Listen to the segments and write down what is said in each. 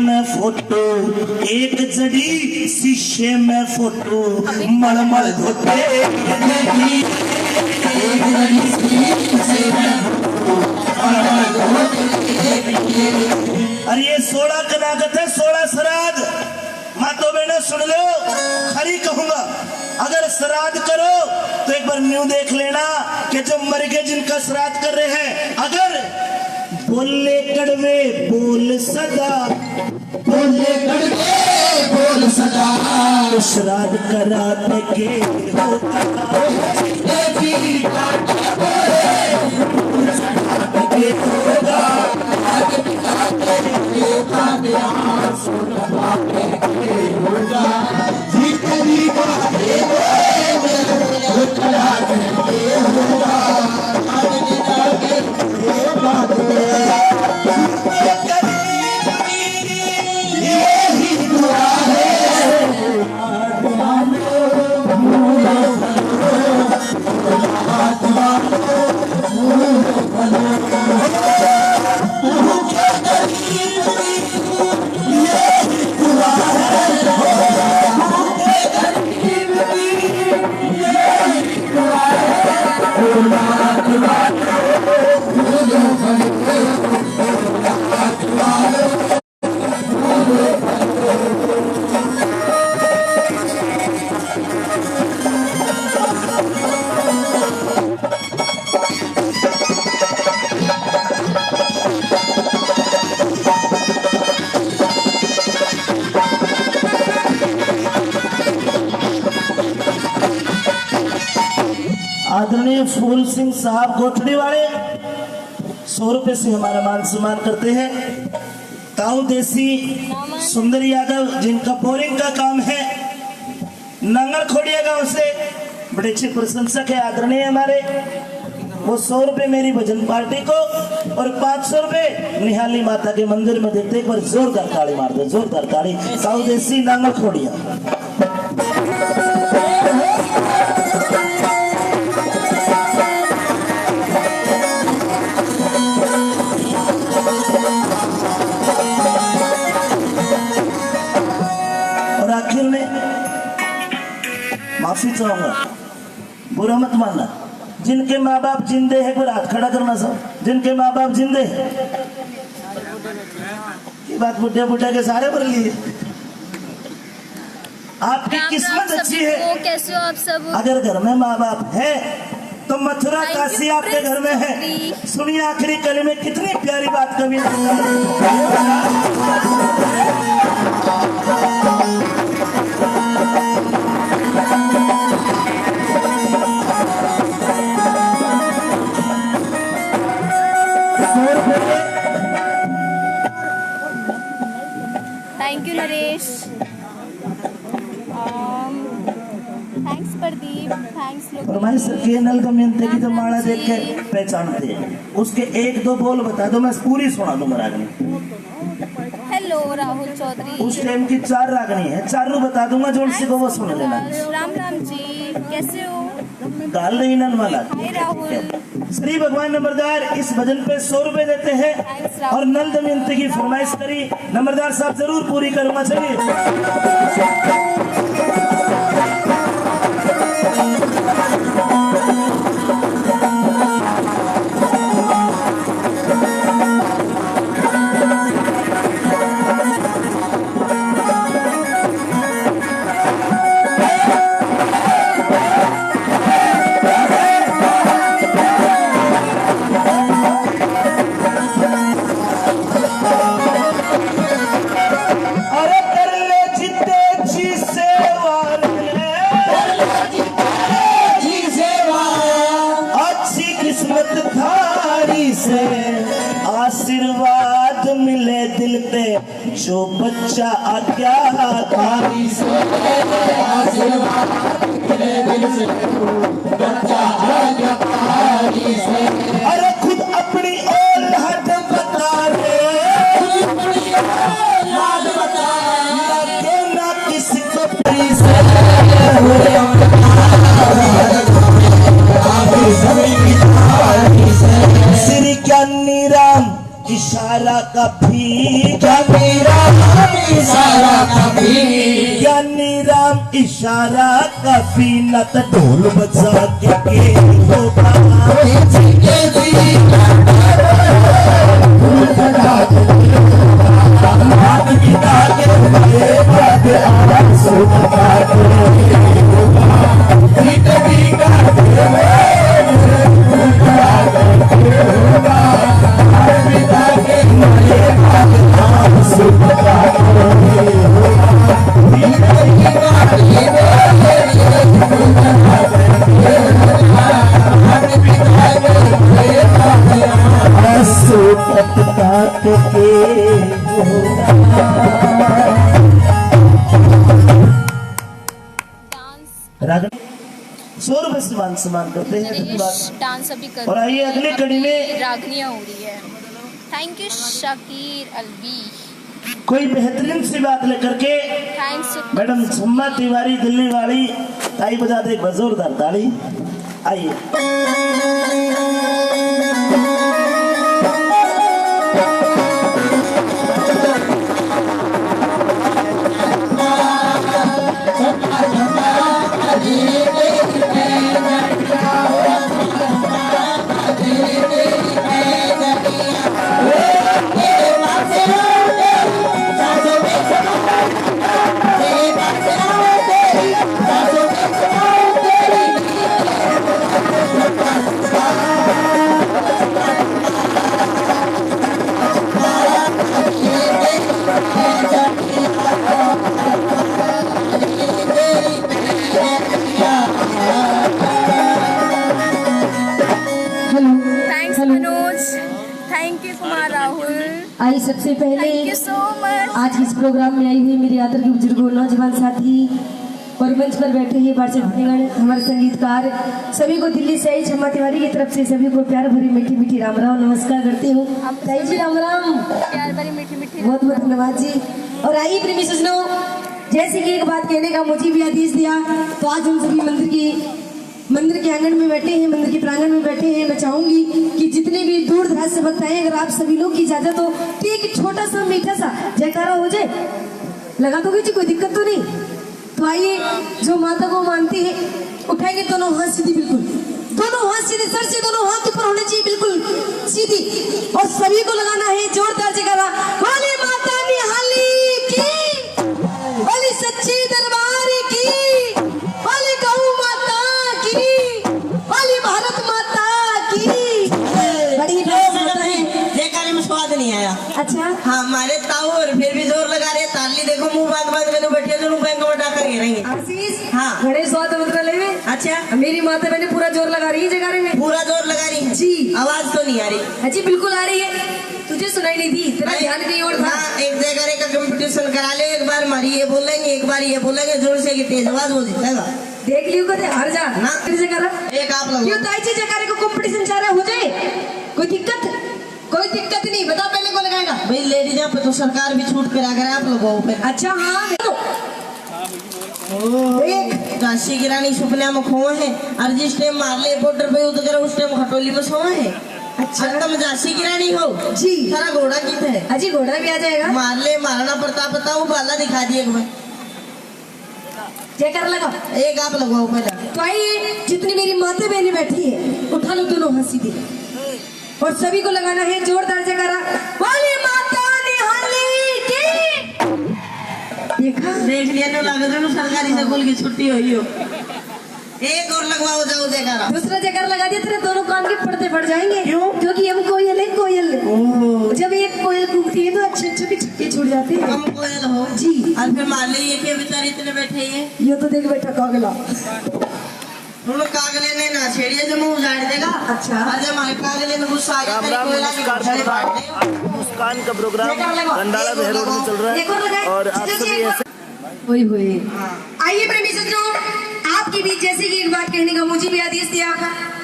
में फोटो, एक जड़ी शीशे में फोटो, मलमल धोते अरे ये 16 कनागत है, 16 श्राद्ध। मातो बहने सुन लो, खरी कहूंगा, अगर श्राद्ध करो तो एक बार न्यू देख लेना कि जो मर गए जिनका श्राद्ध कर रहे हैं, अगर बोले कड़वे बोल सदा, बोले कड़वे बोल सदा, तो श्राद्ध कराने के होता आदरणीय फूल सिंह साहब गोठड़ी वाले 100 रुपए से हमारा मान सम्मान करते हैं। ताऊ देसी सुंदर यादव जिनका बोरिंग का काम है, नंगल खोड़िया गांव से बड़े अच्छे प्रशंसक है आदरणीय हमारे, वो 100 रुपए मेरी भजन पार्टी को और 500 रुपए निहाली माता के मंदिर में देते। एक बार जोरदार ताली मार दो, जोरदार ताली। ताऊ देसी नंगल खोड़िया। आखिर में माफी चाहूंगा, बुरा मत मानना, जिनके माँ बाप जिंदे हैं पर हाथ खड़ा करना सब, जिनके माँ बाप जिंदे हैं ये बात बुढ़े बुढ़े के सारे भर लिए। आपकी किस्मत अच्छी है, कैसे हो आप सब? अगर घर में माँ बाप है तो मथुरा काशी आपके घर में है। सुनिए आखिरी कली में कितनी प्यारी बात कवि thank you Naresh, thanks Pradeep, thanks फरमाइश के नल दमयंती की तो माला देख के पहचानते हैं, उसके 1-2 बोल बता दो, मैं पूरी सुना दूंगा रागनी। हेलो राहुल चौधरी, उस टाइम की 4 रागनी है, चारों बता दूंगा, जोड़ से को वो सुन लेना। राम राम जी, कैसे हो? गाल नहीं नल वाला। हाय राहुल। श्री भगवान नंबरदार इस भजन पे 100 रुपए देते हैं और नल दमयंती की फरमाइश करी, नंबरदार साहब जरूर पूरी करूंगा। चलिए आशीर्वाद मिले दिल पे जो बच्चा आज्ञाकारी से, आशीर्वाद मिले दिल से बच्चा आज्ञाकारी से। अरे खुद अपनी औलाद बता रे, औलाद बता के ना किसको से श्री ज्ञानी राम इशारा का फीका इशारा काफी, ज्ञानी राम इशारा काफी, न तो ढोल बजा के होगा ₹100 से मान सम्मान करते हैं। डांस अभी कर और आइए अगली कड़ी में रागनियाँ हो रही है। Thank you Shakir Alvi. कोई बेहतरीन सी बात लेकर के थैंक्स मैडम सुम्मा तिवारी दिल्ली वाली ताई बजा दे एक जोरदार ताली। आइए thanks Manoj, thank you Kumar Rahul, आई सबसे थैंक पहले यू सो मच। आज इस प्रोग्राम में आई हुई मेरे आदर के बुजुर्गों, नौजवान साथी और मंच पर बैठे हैं वार्षिकगण, हमारे संगीतकार, सभी को दिल्ली से आई क्षमा तिवारी की तरफ से सभी को प्यार भरी मीठी मीठी राम राम नमस्कार करती हूँ। ताई जी राम राम, प्यार भरी मीठी मीठी बहुत बहुत धन्यवाद जी। और आइए प्रेमी सज्जनों, जैसे कि एक बात कहने का मुझे भी आदेश दिया, तो आज हम सभी मंदिर के आंगन में बैठे हैं, मंदिर के प्रांगण में बैठे हैं। मैं चाहूंगी कि जितने भी दूर दराज से भक्त आए, अगर आप सभी लोग की इजाजत हो तो एक छोटा सा मीठा सा जयकारा हो जाए, लगा दोगे जी, कोई दिक्कत तो नहीं? तो आइए, जो माता को मानते हैं उठाएंगे दोनों हाथ सीधी, बिल्कुल दोनों हाथ सीधे, सर से दोनों हाथ ऊपर होने चाहिए, बिल्कुल सीधी, और सभी को लगाना है जोरदार जयकारा। बोले माता निहाली की, बोले सच्ची दरबार की, बोले गौ माता की, बोले भारत माता की। बड़ी माता है। जयकारे में स्वाद नहीं आया। अच्छा, हाँ, हमारे ताऊ और फिर भी जोर लगा रहे, ताली देखो मुंह बांध बांध मैंने बैठे जो बैंक में डाकर गिरेंगे। आशीष, हाँ। बड़े स्वाद उतरा ले में। अच्छा, मेरी माता मैंने पूरा जोर लगा रही है जयकारे में। पूरा जोर लगा रही है जी। आवाज तो नहीं आ रही। जी बिल्कुल आ रही है, तुझे सुनाई नहीं थी, तेरा ध्यान कहीं और था। हाँ, एक जयकारे का कंपटीशन करा ले, एक बार हमारी ये बोलेंगे, एक बार ये बोलेंगे, जोर से कि तेज आवाज हो जीतेगा। देख लियो कदे हार जा ना। जयकारा एक आप लोग क्यों ताई जी जयकारे को कंपटीशन चाह रहा हो जाए, कोई दिक्कत नहीं, बता पहले को लगाएगा। भाई लेडीज पे तो सरकार भी छूट करा कर आप लोगों पे। अच्छा हाँ, एक झांसी की रानी सुपने में खोए है, और जिस टाइम मार ले बॉर्डर पे उतर उस टाइम खटोली में सोए है। अच्छा, तुम झांसी की रानी हो जी। सारा घोड़ा कित है? अजी घोड़ा भी आ जाएगा। मार ले, मारना पड़ता बताओ, बाला दिखा दिए एक बार। जयकारा लगा, एक आप लगाओ पहले। तो आइए, जितनी मेरी माता बहनें बैठी है उठा लो दोनों हाथ सीधे, और सभी को लगाना है जोरदार जयकारा। बोले माता निहाली की। देखा, देख लिया ना, लग रहा सरकारी स्कूल की छुट्टी हुई हो। एक और लगवाओ जाओ जयकारा। दूसरा जयकारा लगा दिया, तेरे दोनों कान के पर्दे फट जाएंगे। क्यों? क्योंकि हम कोयल है, कोयल। जब एक कोयल कूकती है तो अच्छे अच्छे भी छक्के छूट जाते हैं। कम कोयल हो जी। और फिर मान ले ये क्या बेचारे इतने बैठे हैं, ये तो देख बैठा कागला। उन्होंने कागले ने ना छेड़िए जो मुंह उजाड़ देगा। अच्छा। आज हमारे कागले में गुस्सा आ गया, कोयला की घोषणाएं बांट दे। मुस्कान का प्रोग्राम गंडाला बहर रोड में चल रहा एक और है लगाए। और आप सभी ऐसे ओए होए। आइए प्रेमी सज्जनों, आपके बीच जैसे कि एक बात कहने का मुझे भी आदेश दिया,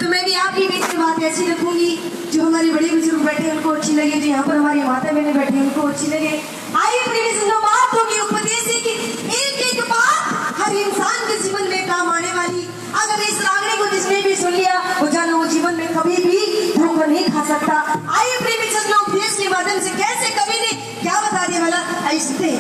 तो मैं भी आपके बीच की बात ऐसी रखूंगी जो हमारे बड़े बुजुर्ग बैठे हैं उनको अच्छी लगे, जो यहाँ पर हमारी माता बहनें बैठी हैं उनको अच्छी लगे। आइए प्रेमी सज्जनों, बात होगी उपदेश की, एक एक बात हर इंसान के जीवन में काम आने वाली। अगर इस रागनी को जिसने भी सुन लिया, वो जानो वो जीवन में कभी भी धोखा नहीं खा सकता। आइए प्रेमी सज्जनों, उपदेश के माध्यम से कैसे कभी ने क्या बता दिया भला। आहिस्ते।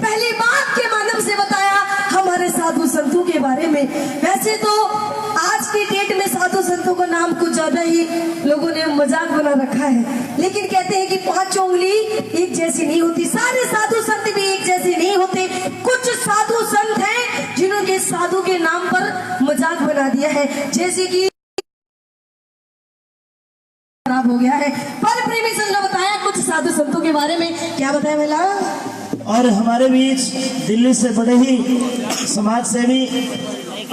पहली बात के माध्यम से बताया हमारे साधु संतों के बारे में। वैसे तो आज की डेट में साधु संतों का नाम कुछ ज्यादा ही लोगों ने मजाक बना रखा है, लेकिन कहते हैं कि 5 उंगली एक जैसी नहीं होती। सारे साधु संत भी एक जैसे नहीं होते। कुछ साधु संत हैं जिन्होंने साधु के नाम पर मजाक बना दिया है, जैसे कि खराब हो गया है। पर प्रेमी संत ने बताया कुछ साधु संतों के बारे में। क्या बताया भला? और हमारे बीच दिल्ली से बड़े ही समाज सेवी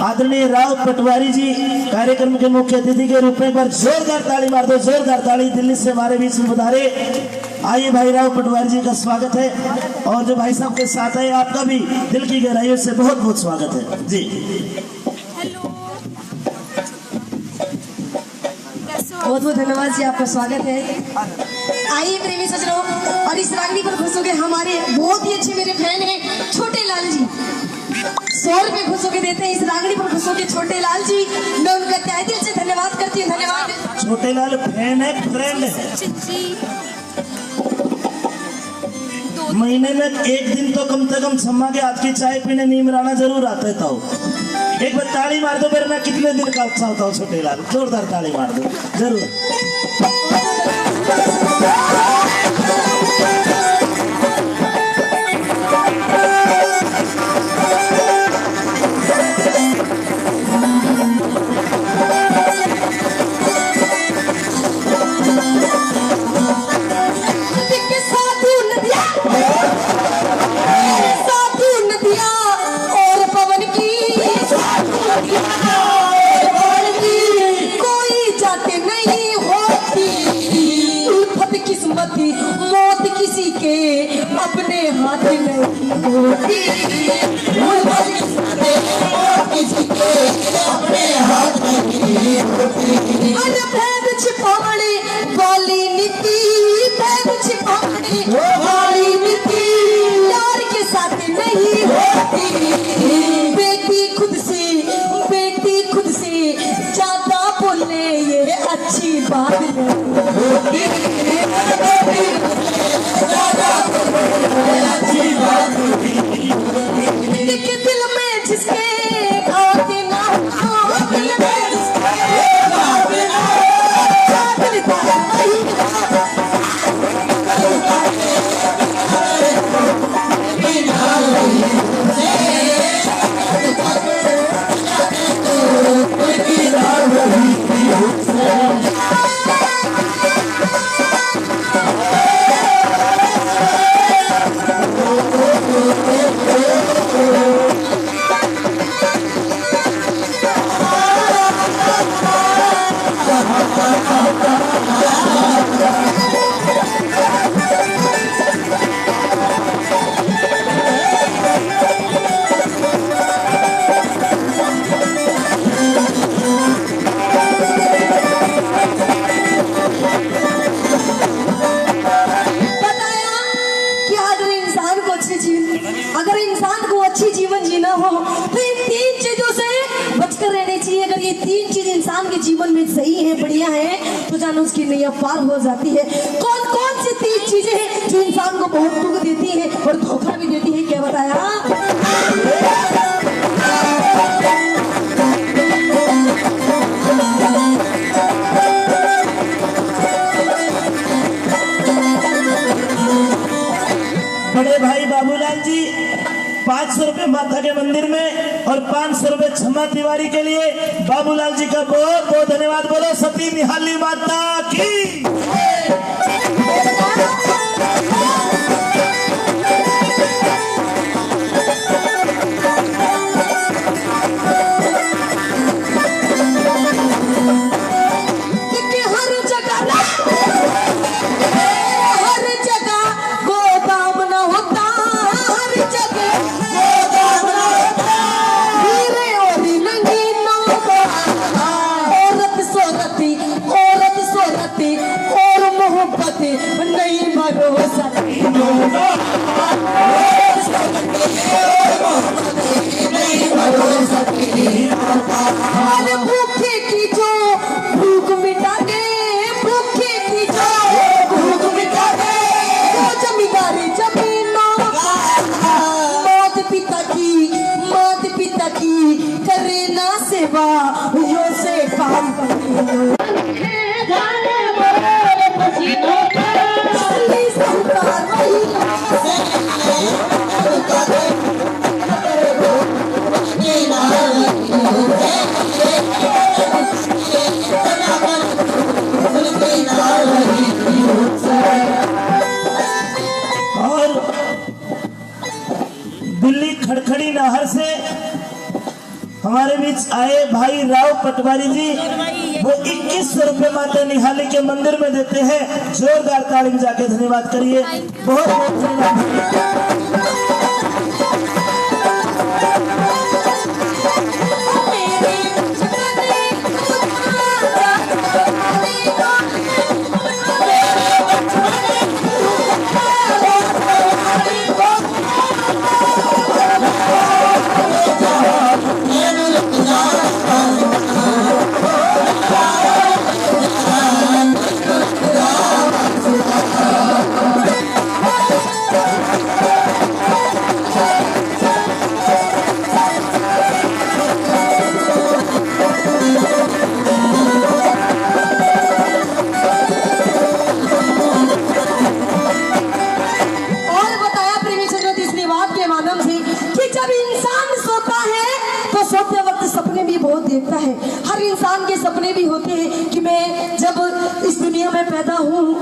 आदरणीय राव पटवारी जी कार्यक्रम के मुख्य अतिथि के रूप में, पर जोरदार ताली मार दो, जोरदार ताली। दिल्ली से हमारे बीच में पधारे। आइए भाई राव पटवारी जी का स्वागत है, और जो भाई साहब के साथ है आपका भी दिल की गहराइयों से बहुत बहुत स्वागत है जी। बहुत बहुत धन्यवाद जी, आपका स्वागत है। आइए प्रेमी सज्जनों, और इस रागनी पर खुश होकर हमारे बहुत ही अच्छे मेरे फैन हैं छोटे लाल जी, 100 रुपए खुश होकर देते हैं इस रागनी पर खुश होकर छोटे लाल जी। मैं उनका तहे दिल से धन्यवाद करती हूँ। धन्यवाद। छोटे लाल फैन है, फ्रेंड है। महीने में एक दिन तो कम से कम सम्मा के हाथ की चाय पीने नीमराना जरूर आता है। तो एक बार ताली मार दो, मेरे ना कितने दिन का उत्साह होता हो छोटे लाल, जोरदार ताली मार दो जरूर। मौत किसी के अपने हाथ नहीं होती, किसी के अपने हाथ नहीं होती। भेद छिपाने वाली नीति, भेद छिपाने वाली नीति यार के साथ नहीं होती। बेटी खुद से ज्यादा बोले ये अच्छी बात नहीं होती। दिल में जिसके खाते ना दिल में जिसके खाते ना अगर इंसान को अच्छी जीवन जीना हो तो इन तीन चीजों से बचकर रहने चाहिए। अगर ये तीन चीज इंसान के जीवन में सही है, बढ़िया है, तो जानो उसकी नैया पार हो जाती है। कौन कौन सी तीन चीजें हैं जो इंसान को बहुत दुख देती है और धोखा भी देती है, क्या बताया? बड़े भाई बाबूलाल जी 500 रुपए माता के मंदिर में और 500 रुपए क्षमा तिवारी के लिए बाबूलाल जी का बहुत बहुत धन्यवाद। बोलो सती निहाली माता की। नहीं भरोसा भूखे की जो भूख मिटा दे, भूखे की जो भूख मिटा दे, जमींदारी जमीनों मात पिता की करे ना सेवा, यो से काम करे दिल्ली खड़खड़ी नहर से हमारे बीच आए भाई राव पटवारी जी, वो 2100 रुपए माता निहाली के मंदिर में देते हैं। जोरदार ताली में जाके धन्यवाद करिए, बहुत बहुत धन्यवाद। देखता है, हर इंसान के सपने भी होते हैं कि मैं जब इस दुनिया में पैदा हुआ हूँ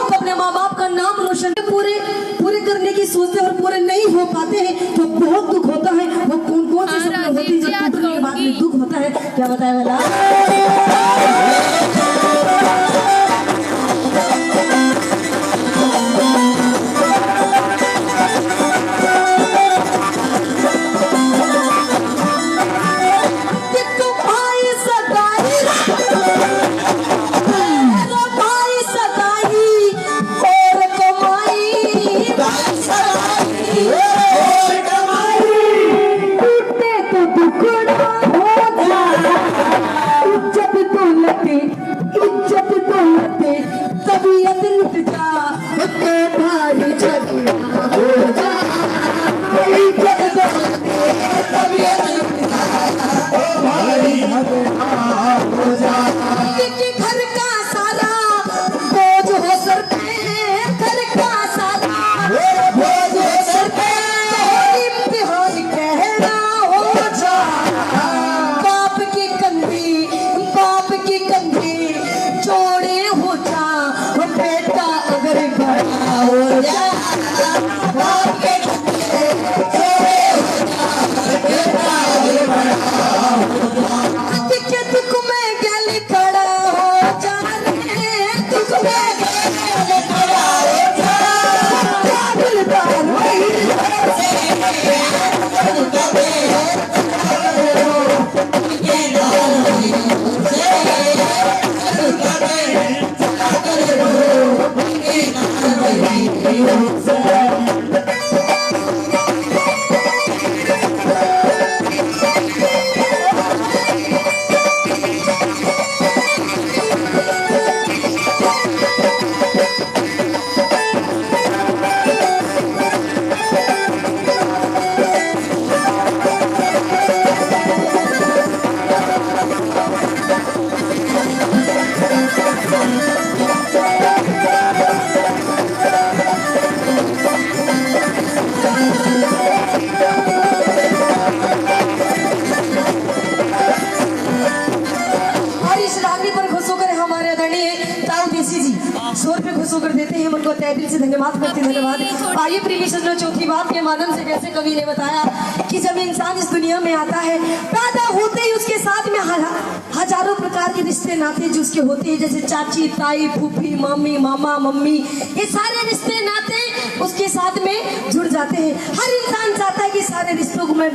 तो अपने माँ बाप का नाम रोशन पूरे करने की सोचते और पूरे नहीं हो पाते हैं तो बहुत दुख होता है। वो कौन कौन से सपने होते हैं जब टूटने के बाद में दुख होता है, क्या बताया वाला? जब खुश होकर देते हैं, उनको तहे दिल से धन्यवाद करते हैं। धन्यवाद। आइए प्रिय सज्जनों, चौथी बात के माध्यम से कैसे कवि ने बताया कि जब इंसान इस दुनिया में आता है, पैदा होते ही उसके साथ में हजारों प्रकार के रिश्ते नाते जो उसके होते हैं, जैसे चाची, ताई, फूफी, मामी, मामा, मम्मी, ये सारे रिश्ते नाते उसके साथ में जुड़ जाते हैं। हर इंसान चाहता है कि सारे रिश्तों को मैं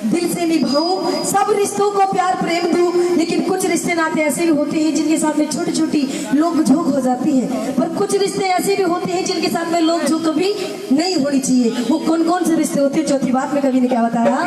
दिल से निभाऊं, सब रिश्तों को प्यार प्रेम दूं, लेकिन कुछ रिश्ते नाते ऐसे भी होते हैं जिनके साथ में छोटी छोटी लोग झोंक हो जाती है, पर कुछ रिश्ते ऐसे भी होते हैं जिनके साथ में लोग झोंक कभी नहीं होनी चाहिए। वो कौन कौन से रिश्ते होते हैं, चौथी बात में कवि ने क्या बताया।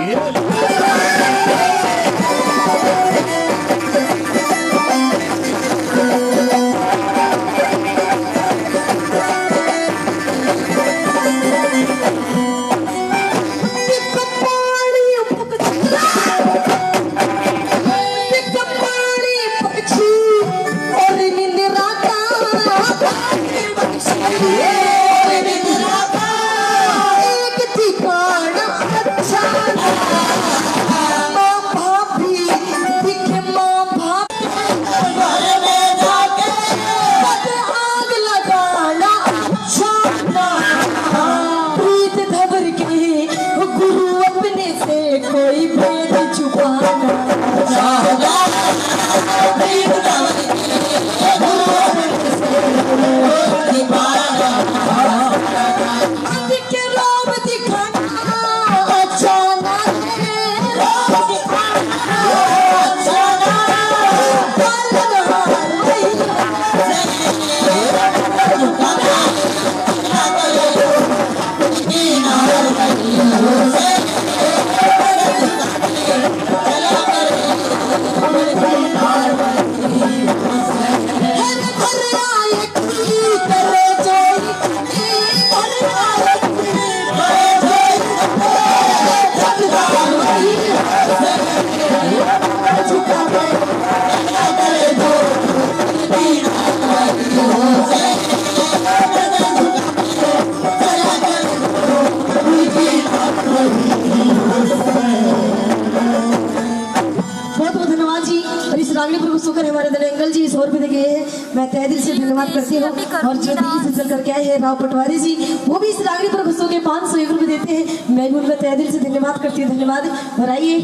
मैं तहे दिल से धन्यवाद करती हूँ। और जो दिल्ली से चल करके आए हैं राव पटवारी जी, वो भी इस रागनी पर खुश होकर 501 रुपये देते हैं। मैं भी उनका तहे दिल से धन्यवाद करती हूँ। धन्यवाद। और आइए,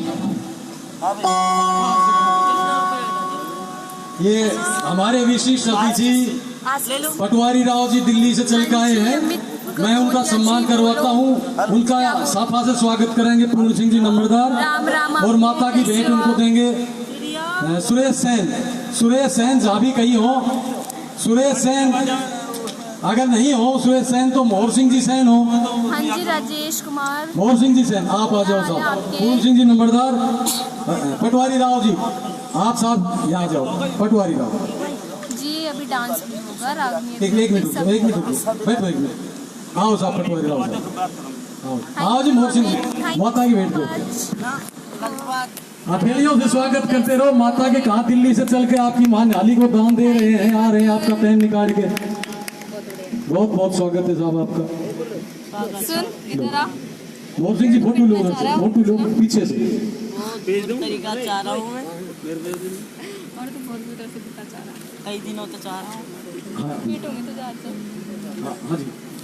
ये हमारे विशिष्ट अतिथि पटवारी राव जी दिल्ली से चल के आए हैं, मैं उनका सम्मान करवाता हूँ। उनका साफा से स्वागत करेंगे पूर्ण सिंह जी नंबरदार, और माता की भेंट उनको देंगे सुरेश सेन जहाँ भी कहीं हो, सुरेश सेन अगर नहीं हो सुरेश सेन तो मोहर सिंह जी सेन हो। हाँ जी, राजेश कुमार, मोहर सिंह जी सेन आप आ जाओ साहब। पूर्ण सिंह जी नंबरदार, पटवारी राव जी आप साहब यहाँ जाओ। पटवारी राव जी अभी डांस भी होगा रागनी। एक मिनट बैठो, एक मिनट आओ साहब। पटवारी राव साहब आओ जी। मोहर सिंह जी माता की भेंट दो। हथेलियों से स्वागत करते रहो। माता के कहा दिल्ली से चल के आपकी मां नाली को दान दे रहे हैं, आ रहे हैं आपका पैन निकाल के। बहुत बहुत स्वागत है साहब आपका। सुन इधर आ। मोहन सिंह जी फोटो लो, फोटो लो पीछे से। तरीका चाह रहा हूँ मैं, और तो बहुत दूर से दिखा चाह रहा, कई दिनों तो चाह रहा हूँ। हाँ फिट होंगे तो जा।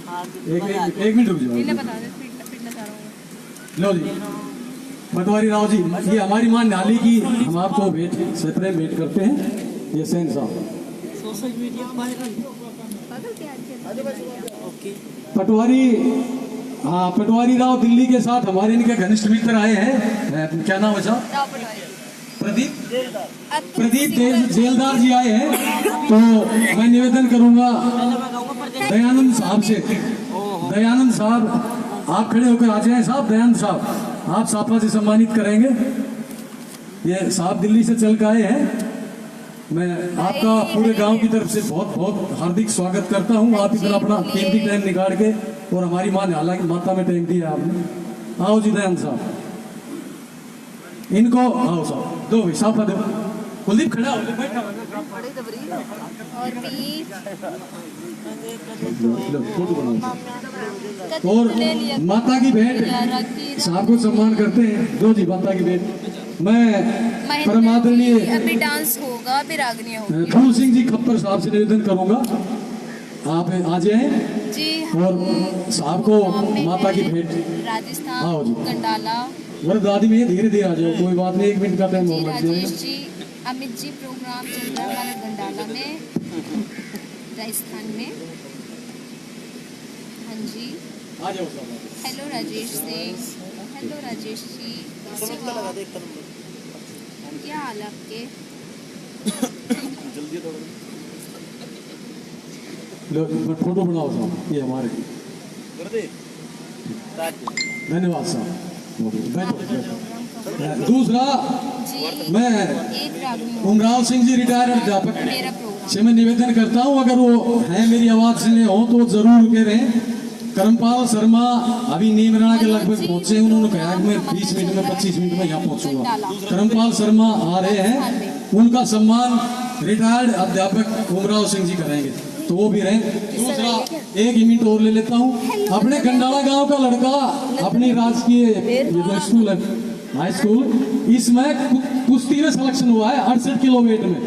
हाँ जी, एक मिनट रुक जाओ। इन्हें बता दे फिटना चाह रहा हूँ। लो जी पटवारी राव जी, ये हमारी मां नाली की हम आपको भेंट सप्रे भेंट करते हैं। ये सेन साहब सोशल मीडिया पटवारी, हाँ पटवारी राव दिल्ली के साथ हमारे इनके घनिष्ठ मित्र आए हैं। क्या नाम है साहब? प्रदीप जेलदार जी आए हैं। तो मैं निवेदन करूंगा दयानंद साहब से, दयानंद साहब आप खड़े होकर आ जाएं। साहब दयानंद साहब आप साफा से सम्मानित करेंगे। ये साहब दिल्ली से चल के आए हैं। मैं आपका पूरे गांव की तरफ से बहुत बहुत हार्दिक स्वागत करता हूं। आप इधर अपना कीमती टाइम निकाल के, और हमारी मां ने हालांकि माता में टाइम दिया आपने। आओ जी दयानंद साहब, इनको आओ साहब दो भाई साफा दो। कुलदीप खड़ा हो बैठा और भी लो, फोटो बनाओ। और माता की भेंट साहब को सम्मान करते हैं। दो जी माता की भेंट। मैं परम आदरणीय अभी डांस होगा, अभी रागनी होगी। फूल सिंह जी खप्पर साहब से निवेदन करूंगा आप आ जाए जी। और साहब को माता की भेंट। राजस्थान आओ जी। गंडाला दादी में धीरे धीरे आ जाओ, कोई बात नहीं, 1 मिनट का टाइम जी। और लग राजेश जाएगा। जी, अमित जी प्रोग्राम चल रहा है हमारे गंडाला में, राजस्थान में। हाँ जी। आ जाओ साहब। हेलो राजेश सिंह। हेलो राजेश जी, कैसे हो आप? क्या हाल है आपके? लो फोटो बनाओ साहब, ये हमारे धन्यवाद साहब। बैठो, बैठो। दूसरा जी। मैं एक रागनी होगी। उमराव सिंह जी रिटायर्ड अध्यापक मेरा प्रोग्राम से मैं निवेदन करता हूँ, अगर वो हैं मेरी आवाज सुने हो तो जरूर कह रहे हैं। करमपाल शर्मा अभी नीमराना के लगभग पहुंचे, उन्होंने कहा कि मैं 20 मिनट में 25 मिनट में यहाँ पहुंचूंगा। करमपाल शर्मा आ रहे हैं, उनका सम्मान रिटायर्ड अध्यापक उमराव सिंह जी करेंगे, तो वो भी रहे। दूसरा 1 मिनट और ले लेता हूँ। अपने गंडाला गांव का लड़का अपनी राजकीय स्कूल है, हाई स्कूल, इसमें कुश्ती में सिलेक्शन हुआ है 68 किलो वेट में।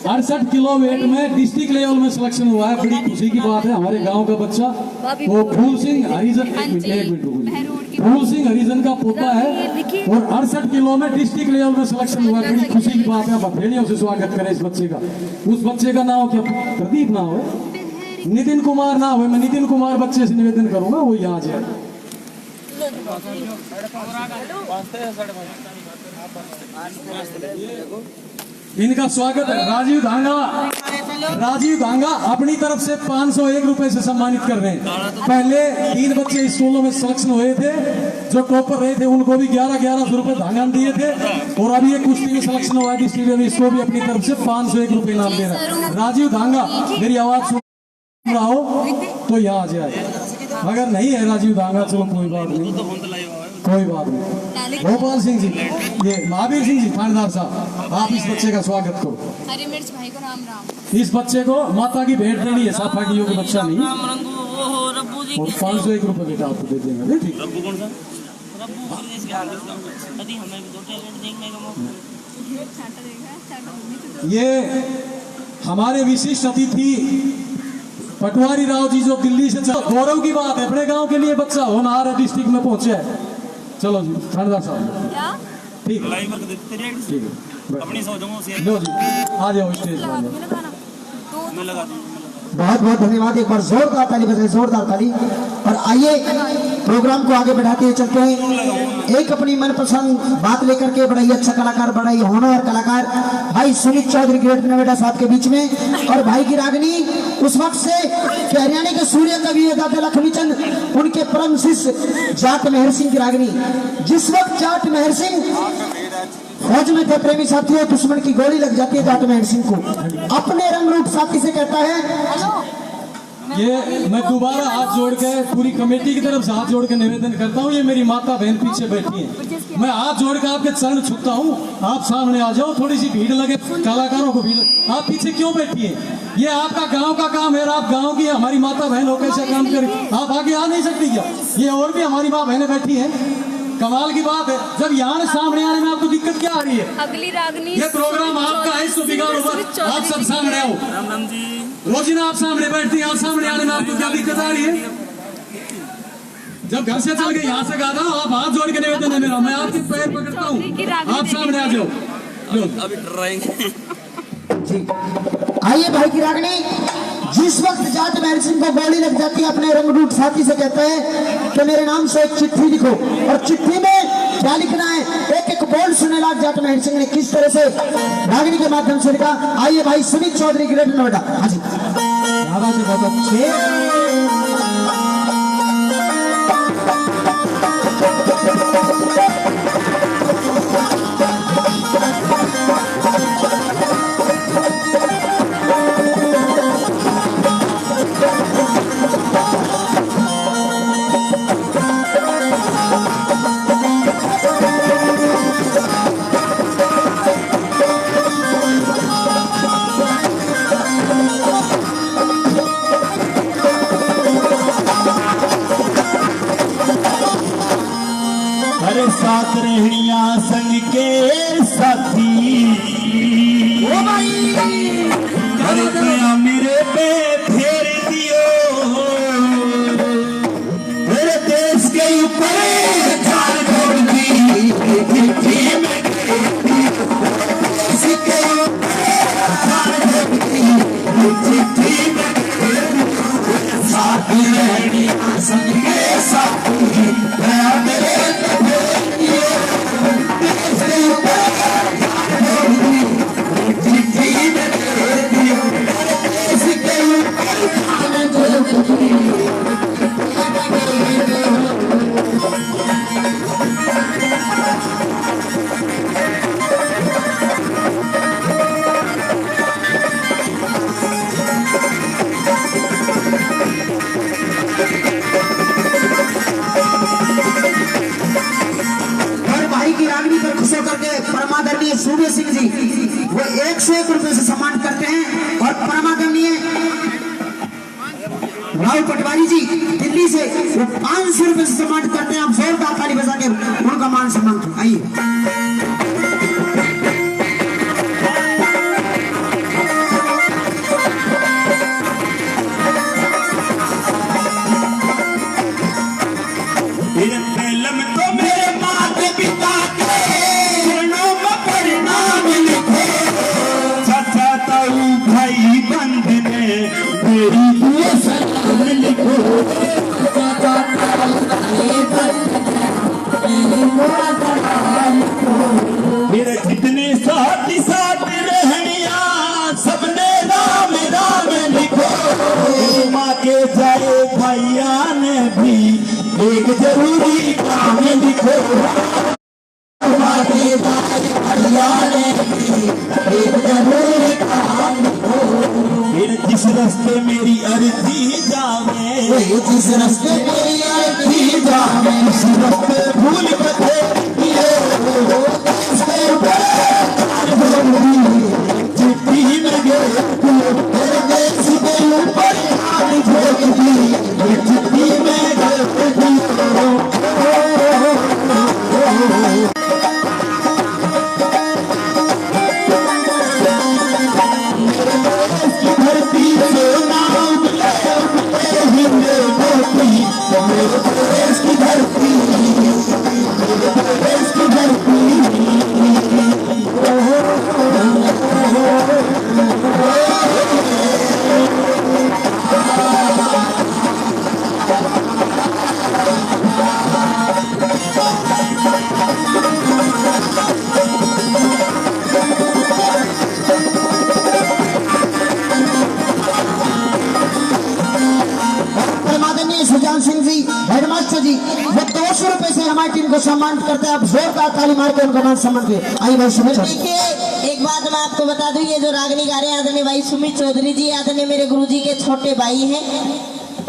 68 किलो वेट में डिस्ट्रिक्ट लेवल में सिलेक्शन हुआ है। बड़ी खुशी की बात है। हमारे गांव का बच्चा वो फूल सिंह हरिजन, एक मिनट फूल सिंह हरिजन का पोता है और 68 किलो में डिस्ट्रिक्ट लेवल में सिलेक्शन हुआ है। बड़ी खुशी की बात है। भेड़ियों से स्वागत करें इस बच्चे का। उस बच्चे का नाम क्या प्रदीप ना हो, नितिन कुमार ना हो। मैं नितिन कुमार बच्चे से निवेदन करूंगा वो यहाँ आ जाए। इनका स्वागत है राजीव धांगा। राजीव धांगा अपनी तरफ से 501 रुपए से सम्मानित कर रहे हैं। पहले 3 बच्चे स्कूलों में सिलेक्शन हुए थे, जो टॉपर रहे थे उनको भी 1100 रुपए धांगा दिए थे, और अभी ये कुश्ती में सिलेक्शन हुआ है डिस्ट्रिक्ट में, इसको भी अपनी तरफ से 501 रुपए इनाम दे रहा है। राजीव धांगा मेरी आवाज सुन रहा हो तो यहाँ आ जाए। अगर नहीं है राजीव धांगा चलो कोई बात नहीं, कोई बात नहीं। गोपाल सिंह जी, ये महावीर सिंह जी थानेदार साहब, आप इस बच्चे का स्वागत करो। हरी मिर्च भाई को राम राम। इस बच्चे को माता की भेंट देनी है, साफा की योग्य बच्चा नहीं, और 501 रुपए बेटा आपको दे देंगे। ठीक ये हमारे विशिष्ट अतिथि पटवारी राव जी जो दिल्ली से, गौरव की बात है, अपने गांव के लिए बच्चा होनहार डिस्ट्रिक्ट में पहुंचे है। चलो जी थानेदार साहब, ठीक है लो जी आ जाओ स्टेज पर। बहुत बहुत धन्यवाद। एक बार जोरदार ताली बजाइए, जोरदार ताली। और आइए प्रोग्राम को आगे बढ़ाते हुए चलते हैं। एक अपनी मनपसंद बात लेकर के बड़ा ही अच्छा कलाकार, बड़ा ही होनहार कलाकार भाई सुमित चौधरी ग्रेट नोएडा साहब के बीच में, और भाई की रागनी उस वक्त से हरियाणा के सूर्य कवि दादा लक्ष्मी चंद, उनके परम शिष्य जाट मेहर सिंह की रागनी। जिस वक्त जाट मेहर सिंह फौज में थे प्रेमी साथियों, दुश्मन की गोली लग जाती है जाट मेहर सिंह को, अपने रंग रूप साथी से कहता है। ये मैं दोबारा हाथ जोड़ के पूरी कमेटी की तरफ से हाथ जोड़ के निवेदन करता हूँ। ये मेरी माता बहन पीछे बैठी है, मैं हाथ जोड़ के आपके चरण छूता हूँ, आप सामने आ जाओ। थोड़ी सी भीड़ लगे, कलाकारों को भीड़, आप पीछे क्यों बैठी है? ये आपका गांव का काम है, आप गांव की हमारी माता बहन हो कैसे काम करें? आप आगे आ नहीं सकती क्या? ये और भी हमारी माँ बहनें बैठी हैं। कमाल की बात है, जब यहाँ सामने आने में आपको दिक्कत क्या आ रही है? अगली रागनी ये प्रोग्राम आपका है, इसको बिगाड़ होगा। आप सब सामने आओ, रोजीना आप सामने बैठती हैं, आप सामने आने में आपको क्या दिक्कत आ रही है? जब घर से चल के यहाँ से गा था, आप हाथ जोड़ के निवेदन है मेरा, मैं आपके पैर पकड़ता हूँ, आप सामने आ जाओ। अभी डराएंगे। आइए भाई की रागनी। जिस वक्त जाट मेहर सिंह को गोली लग जाती है, अपने रंगरूट साथी से कहता है कि मेरे नाम से एक चिट्ठी लिखो, और चिट्ठी में क्या लिखना है, एक एक बोल सुने लाग जाट मेहर सिंह ने किस तरह से रागनी के माध्यम से लिखा। आइए भाई सुमित चौधरी ग्रेट नोएडा। हाँ जी दादाजी बहुत अच्छे। अरे दया मेरे पे फेर दियो, मेरे देश के ऊपर जान छोड़ दी, चिट्ठी में देश के ऊपर जान छोड़ दी, चिट्ठी में साथी रहनी संग के साथी दया मेरे पे फेर दियो, देश के ऊपर जान छोड़ दी, चिट्ठी में परमादरणीय सूबे सिंह जी वो 101 रुपए से सम्मान करते हैं और परमादरणीय राव पटवारी जी दिल्ली से वो 500 रुपए से सम्मान करते हैं। आप जोरदार ताली बजा के उनका मान सम्मान करें। आइए मेरे जितने साथी साथ रहनिया सबने राम राम लिखो, माँ के जाए भैया ने भी एक जरूरी काम लिखो, माँ के जाए भैया ने भी एक जरूरी काम लिखो, मेरे जिस रास्ते मेरी अर्जी जावे, जिस रास्ते मेरी अर्जी जावे, उस रास्ते भूल कथे चिट्ठी में चिट्ठी में हेडमास्टर जी वो 200 रुपए से हमारी टीम को सम्मान करते हैं। आप जोरदार ताली मार के उनको मान सम्मान के आइए भाई सुमित। देखिए एक बात मैं आपको बता दूं, ये जो रागनी गा रहे हैं आदरणीय भाई सुमित चौधरी जी, आदरणीय मेरे गुरुजी के छोटे भाई हैं।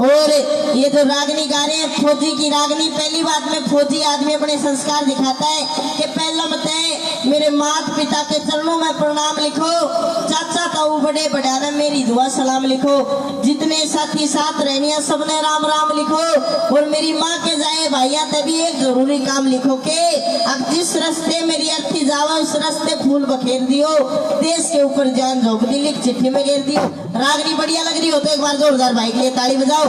और ये जो रागनी गा रहे हैं फौजी की रागनी, पहली बात में फौजी आदमी अपने संस्कार दिखाता है कि पहला मत मेरे माता पिता के चरणों में प्रणाम लिखो, चाचा ताऊ बड़े बढ़ाने मेरी दुआ सलाम लिखो, जितने साथी साथ रहनिया सबने राम राम लिखो, और मेरी माँ के जाए भाइया तभी एक जरूरी काम लिखो के अब जिस रास्ते मेरी अर्थी जावा उस रास्ते फूल बखेर दियो, देश के ऊपर जान झोंक दी लिख चिट्ठी में घेर दियो। रागनी बढ़िया लग रही हो तो एक बार जोरदार भाई के लिए ताली बजाओ।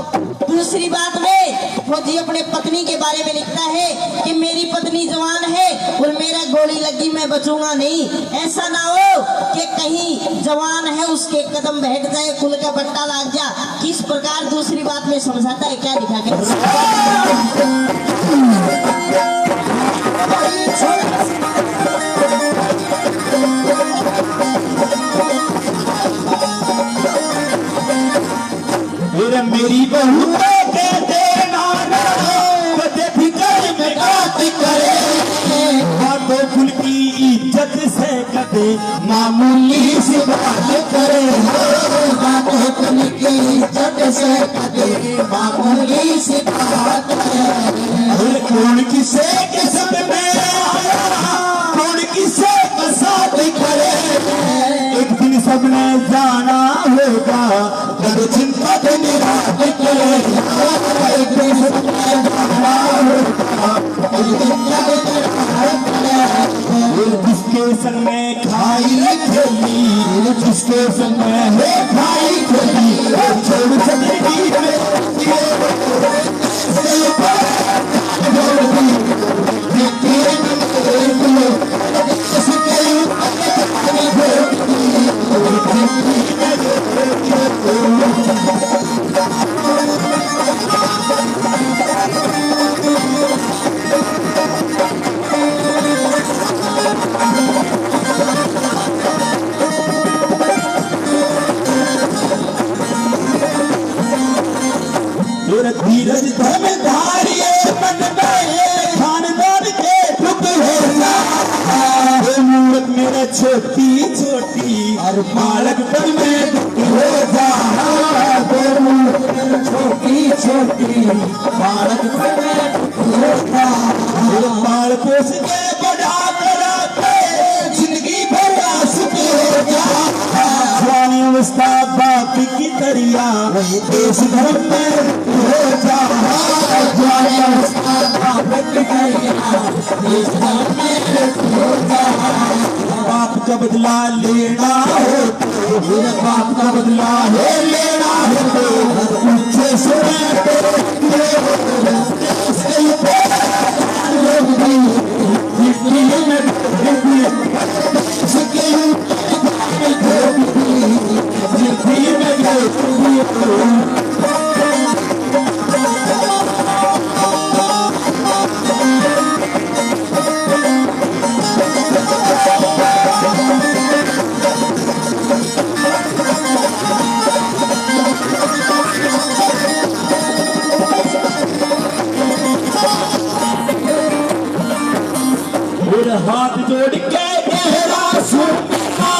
दूसरी बात में फौजी अपने पत्नी के बारे में लिखता है कि मेरी पत्नी जवान है और मेरा गोली लगी मैं बचूंगा नहीं, ऐसा ना हो कि कहीं जवान है उसके कदम बैठ जाए कुल का पट्टा लाग जा। किस प्रकार दूसरी बात में समझाता है क्या लिखा के मेरी बहू के देना कदे फिकर में बात करे, बातों फुल की इज्जत से कदे मामूली सी बात करे, बातों फुल की इज्जत से कदे मामूली सी बात करे। कौन किसे किस्म में आया कौन किसे साथ करे, एक दिन सबने जाना होगा जब चिंता निराश करे, एक दिन सबने जाना होगा जिसके संग में खाई खेली, जिसके संग में है खाई खेली, छोड़ सकती धीरज धम धारिये मन में खानदान के दुख हो मूर्त मेरा छोटी छोटी और बालक पर में दुख हो जा, छोटी छोटी बालक पर में दुख हो जा, बालकों से बड़ा करा के जिंदगी भर सुख हो जा, जवानी अवस्था बाप की तरिया वही देश धर्म में हो जा, जवानी अवस्था बाप की तरिया देश धर्म में हो जा, बाप का बदला लेना हो तो बाप का बदला है लेना हो तो पूछे हाथ जोड़ के गहरा सुना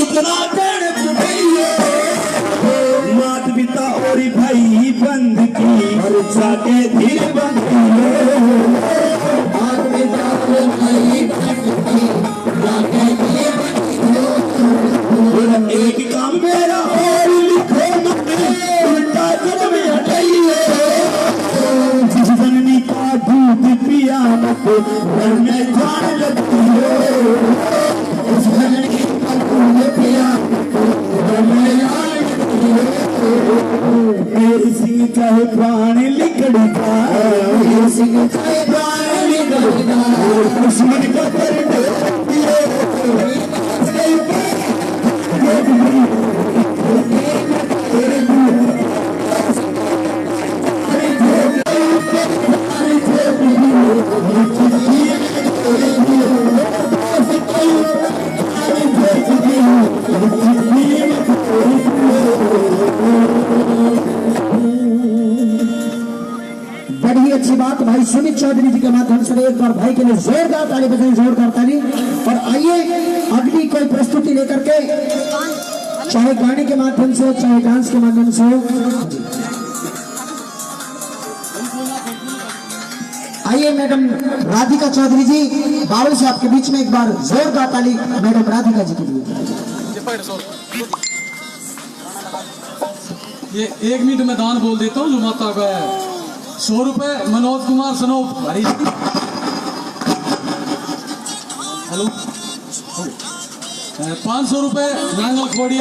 इतना मात पिता और भाई बंद की और जाके धीरे बंद एक काम मेरा और लिखो उल्टा जन्म हटाइए, जिस जननी का दूध पिया मत घर में जान लगती है, उस जननी का दूध पिया घर में जान लगती है, मेरी सिंह चाहे प्राण लिकड़ी का, मेरी सिंह चाहे प्राण लिकड़ी का, दुश्मन का बड़ी अच्छी बात भाई सुमित चौधरी जी के माध्यम से एक बार भाई के लिए जोरदार ताली बजाएं, जोरदार ताली। और आइए अगली कोई प्रस्तुति लेकर के, चाहे गाने के माध्यम से चाहे डांस के माध्यम से हो। आइए मैडम राधिका चौधरी जी, बावल से आपके बीच में एक बार जोरदार ताली मैडम राधिका जी के लिए। ये 1 मिनट में दान बोल देता हूँ जो माता का है। 100 रुपए मनोज कुमार सनोप हरी, हेलो, 500 रुपए नांगल खोड़िया।